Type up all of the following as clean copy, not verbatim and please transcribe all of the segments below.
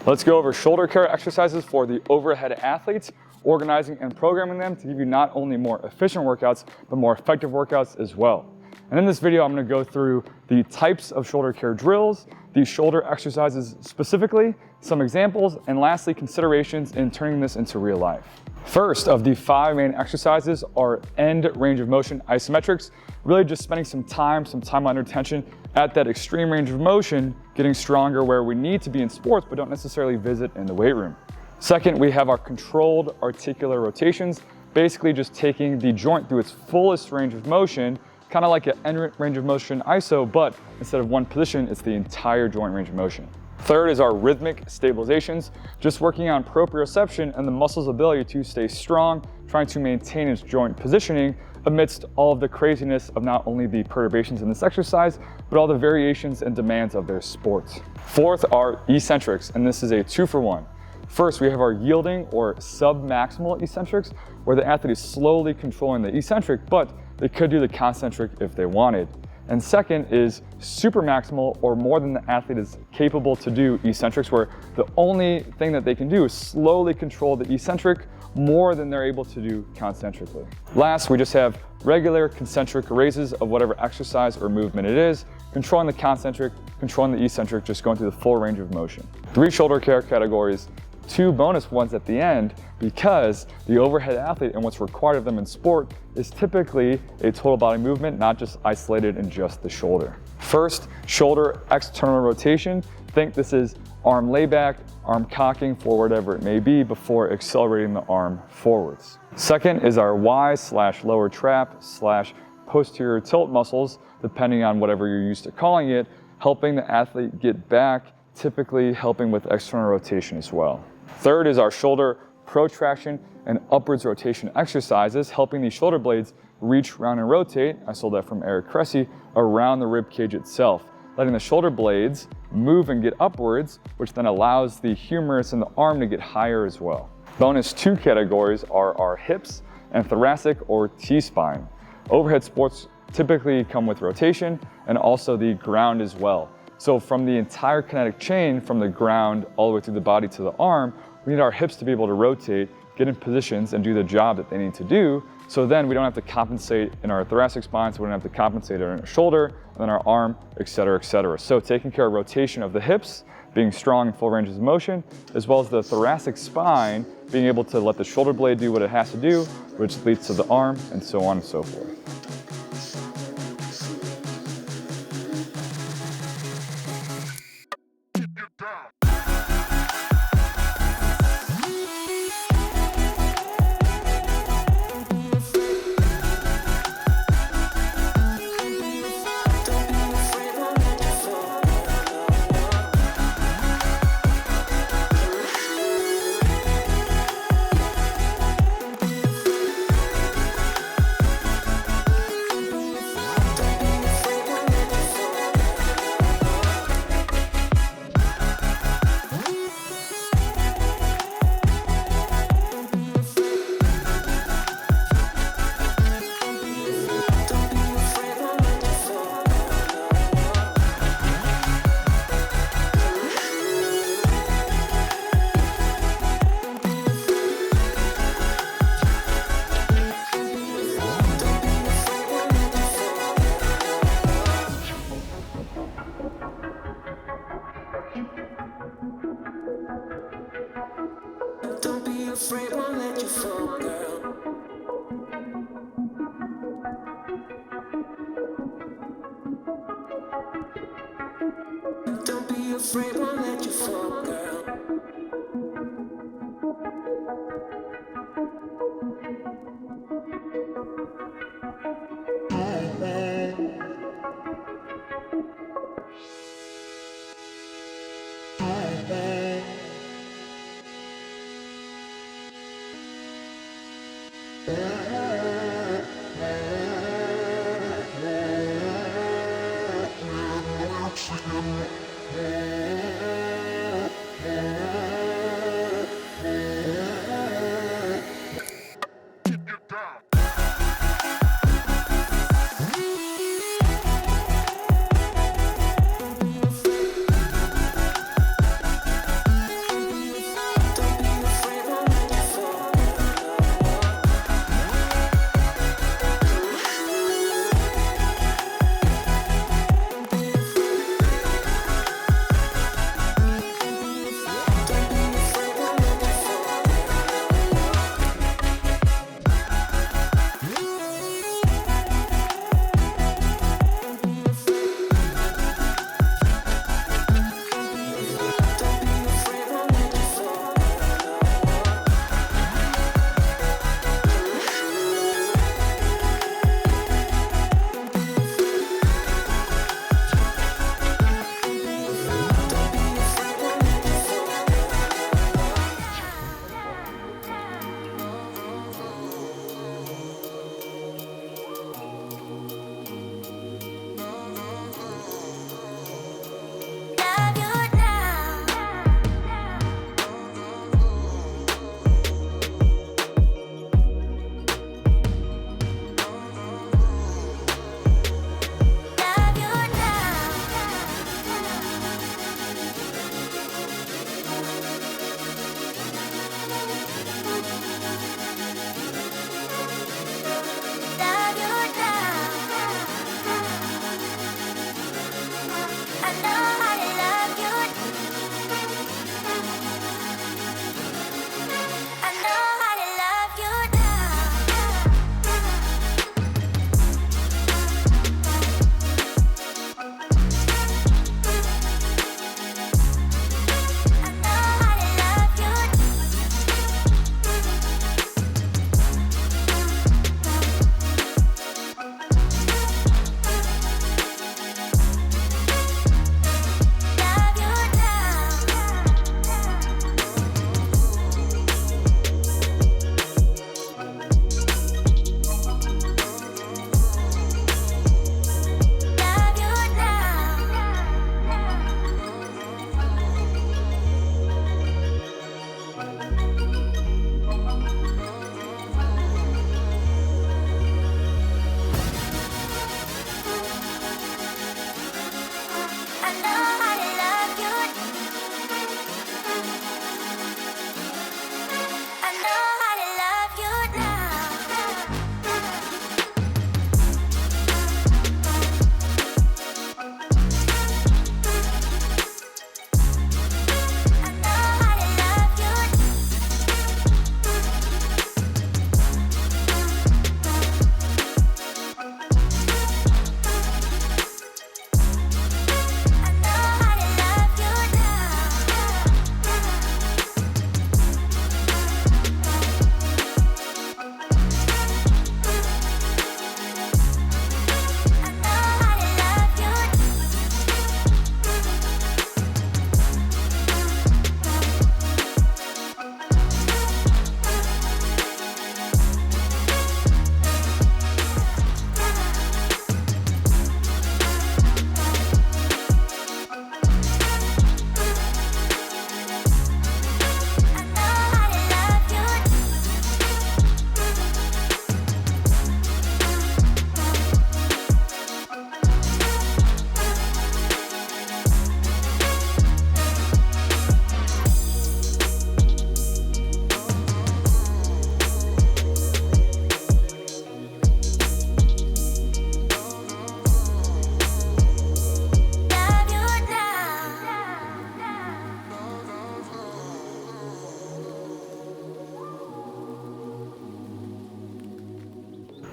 Let's go over shoulder care exercises for the overhead athletes, organizing and programming them to give you not only more efficient workouts, but more effective workouts as well. And in this video, I'm going to go through the types of shoulder care drills, these shoulder exercises specifically, some examples, and lastly, considerations in turning this into real life. First of the 5 main exercises are end range of motion isometrics, really just spending some time under tension at that extreme range of motion, getting stronger where we need to be in sports, but don't necessarily visit in the weight room. Second, we have our controlled articular rotations, basically just taking the joint through its fullest range of motion, kind of like an end range of motion iso, but instead of one position, it's the entire joint range of motion. Third is our rhythmic stabilizations, just working on proprioception and the muscle's ability to stay strong, trying to maintain its joint positioning amidst all of the craziness of not only the perturbations in this exercise, but all the variations and demands of their sport. Fourth are eccentrics, and this is a 2-for-1. First, we have our yielding or submaximal eccentrics, where the athlete is slowly controlling the eccentric, but they could do the concentric if they wanted. And second is supermaximal, or more than the athlete is capable to do eccentrics, where the only thing that they can do is slowly control the eccentric more than they're able to do concentrically. Last, we just have regular concentric raises of whatever exercise or movement it is, controlling the concentric, controlling the eccentric, just going through the full range of motion. 3 shoulder care categories, 2 bonus ones at the end, because the overhead athlete and what's required of them in sport is typically a total body movement, not just isolated in just the shoulder. First, shoulder external rotation. Think this is arm layback, arm cocking for whatever it may be before accelerating the arm forwards. Second is our Y/lower trap/posterior tilt muscles, depending on whatever you're used to calling it, helping the athlete get back, typically helping with external rotation as well. Third is our shoulder protraction and upwards rotation exercises, helping these shoulder blades reach, round, and rotate, I stole that from Eric Cressy, around the rib cage itself, letting the shoulder blades move and get upwards, which then allows the humerus in the arm to get higher as well. Bonus 2 categories are our hips and thoracic or T-spine. Overhead sports typically come with rotation and also the ground as well. So from the entire kinetic chain, from the ground all the way through the body to the arm, we need our hips to be able to rotate, get in positions, and do the job that they need to do. So then we don't have to compensate in our thoracic spine, so we don't have to compensate in our shoulder, and then our arm, et cetera, et cetera. So taking care of rotation of the hips, being strong in full ranges of motion, as well as the thoracic spine, being able to let the shoulder blade do what it has to do, which leads to the arm, and so on and so forth. Don't be afraid, won't let you fall, girl. Don't be afraid, won't let you fall, girl.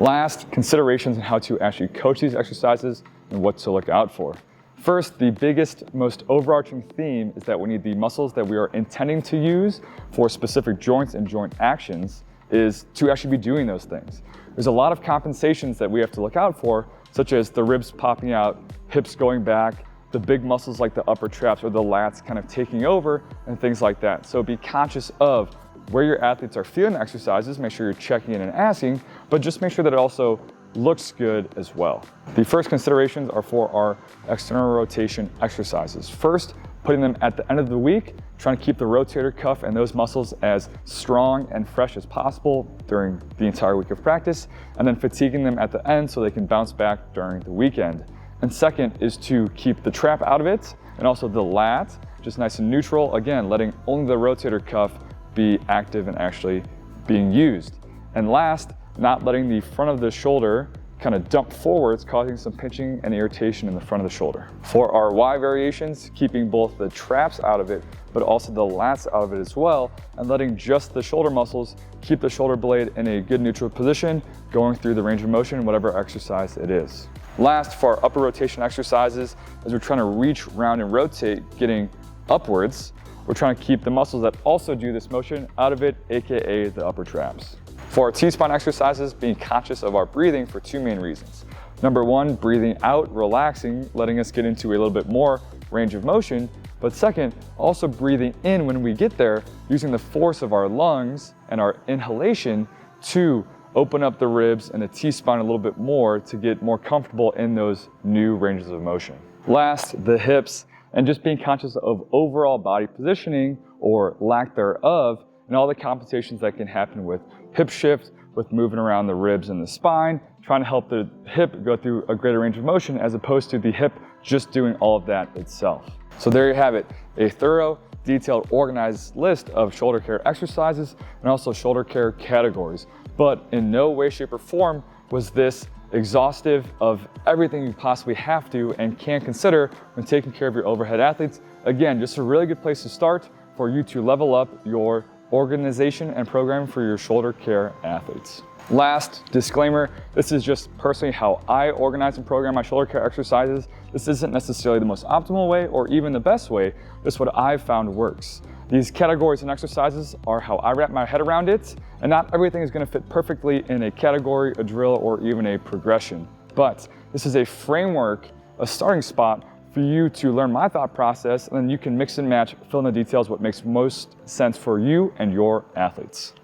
Last, considerations on how to actually coach these exercises and what to look out for. First, the biggest, most overarching theme is that we need the muscles that we are intending to use for specific joints and joint actions is to actually be doing those things. There's a lot of compensations that we have to look out for, such as the ribs popping out, hips going back, the big muscles like the upper traps or the lats kind of taking over and things like that. So be conscious of where your athletes are feeling the exercises, make sure you're checking in and asking, but just make sure that it also looks good as well. The first considerations are for our external rotation exercises. First, putting them at the end of the week, trying to keep the rotator cuff and those muscles as strong and fresh as possible during the entire week of practice, and then fatiguing them at the end so they can bounce back during the weekend. And second is to keep the trap out of it and also the lat just nice and neutral, again, letting only the rotator cuff be active and actually being used. And last, not letting the front of the shoulder kind of dump forwards, causing some pinching and irritation in the front of the shoulder. For our Y variations, keeping both the traps out of it, but also the lats out of it as well, and letting just the shoulder muscles keep the shoulder blade in a good neutral position, going through the range of motion, whatever exercise it is. Last, for our upper rotation exercises, as we're trying to reach, round, and rotate, getting upwards, we're trying to keep the muscles that also do this motion out of it, AKA the upper traps. For our T-spine exercises, being conscious of our breathing for two main reasons. Number one, breathing out, relaxing, letting us get into a little bit more range of motion. But second, also breathing in when we get there, using the force of our lungs and our inhalation to open up the ribs and the T-spine a little bit more to get more comfortable in those new ranges of motion. Last, the hips, and just being conscious of overall body positioning or lack thereof, and all the compensations that can happen with hip shift, with moving around the ribs and the spine, trying to help the hip go through a greater range of motion as opposed to the hip just doing all of that itself. So there you have it, a thorough, detailed, organized list of shoulder care exercises and also shoulder care categories. But in no way, shape, or form was this exhaustive of everything you possibly have to and can consider when taking care of your overhead athletes. Again, just a really good place to start for you to level up your organization and program for your shoulder care athletes. Last disclaimer, this is just personally how I organize and program my shoulder care exercises. This isn't necessarily the most optimal way or even the best way, just what I've found works. These categories and exercises are how I wrap my head around it, and not everything is going to fit perfectly in a category, a drill, or even a progression. But this is a framework, a starting spot for you to learn my thought process, and then you can mix and match, fill in the details, what makes most sense for you and your athletes.